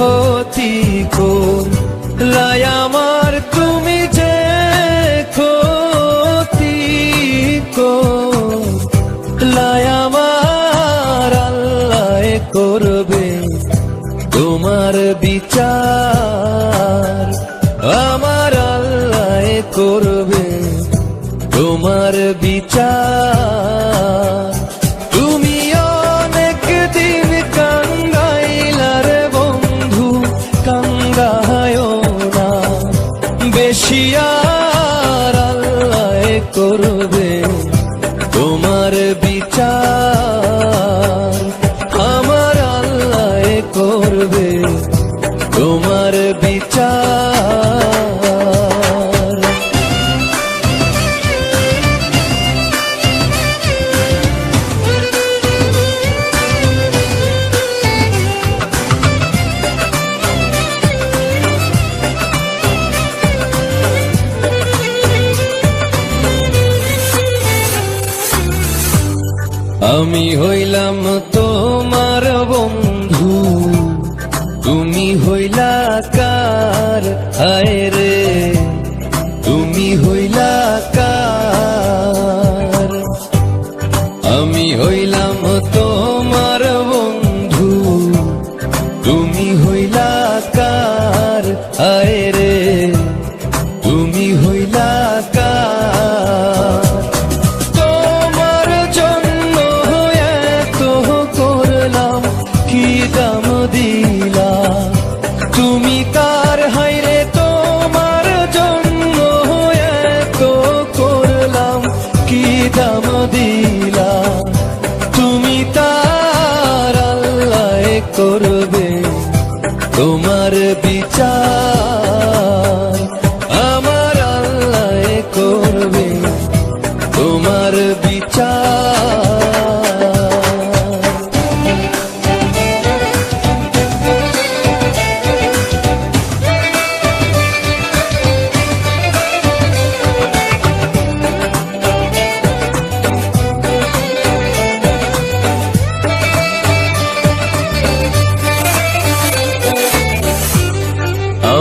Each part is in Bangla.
ক্ষতি করলাই আমার, তুমি যে ক্ষতি করলাই আমার, আল্লাহ করবে তোমার বিচার, আমার আল্লাহ করবে তোমার বিচার। তুমি অনেক দিন কাঙ্গাইলা রে বন্ধু, কাঙ্গায়ও না বেশি, আর আল্লাহ করবে তোমার বিচার, আমার আল্লাহ করবে তোমার বিচার। আমি হইলাম তোমার বন্ধু, তুমি হইলা কার, হায় রে তুমি হইলা কার। আমি হইলাম তোমার বন্ধু, তুমি হইলা কার, হায় রে তুমি হইলা কার। তোমার জন্য এত করলাম, কি দাম দিলা তুমি কার, হায় রে তোমার জন্য এত করলাম, কি দাম দিলা তুমি তার, আল্লাহ করবে তোমার বিচার, আমার আল্লাহ করবে তোমার বিচার।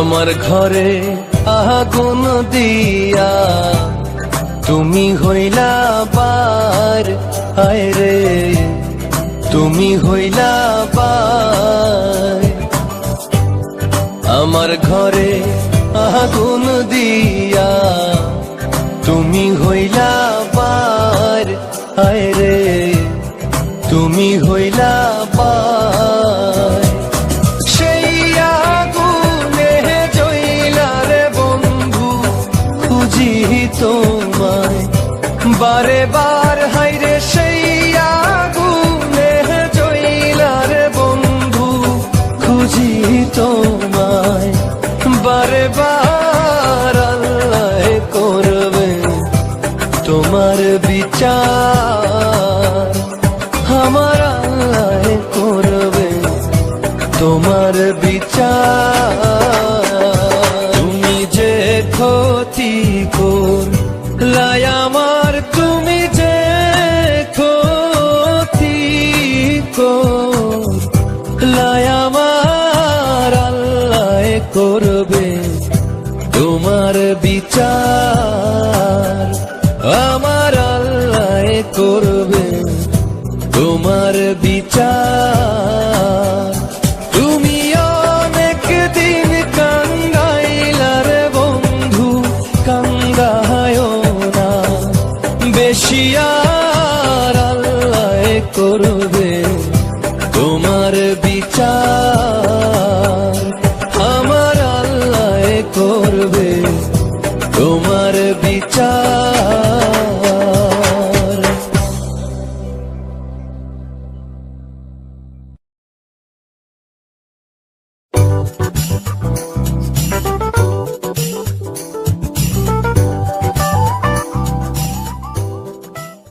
আমার ঘরে আগুন দিয়া তুমি হইলা বার, হায় রে তুমি হইলা বার। আমার ঘরে আগুন দিয়া তুমি হইলা বার, হায় রে তুমি হইলা বার। সেই আগুনে জ্বলা রে বন্ধু, খুঁজি তোমায় বারে বার, হায় রে সেই আগুনে জ্বলা রে বন্ধু, খুঁজি তোমায় বারে বার, আল্লাহ করবে তোমার বিচার, আমার আল্লাহ করবে তোমার বিচার। তুমি যে ক্ষতি করলাই আমার, তুমি যে ক্ষতি করলাই আমার, আল্লাহ করবে তোমার বিচার, আমার আল্লাহ করবে তোমার বিচার। তুমি অনেক দিন কাঙ্গাইলা রে বন্ধু, কাঙ্গায়ও না বেশি, আর আল্লাহ করবে তোমার বিচার, আমার আল্লাহ করবে তোমার বিচার।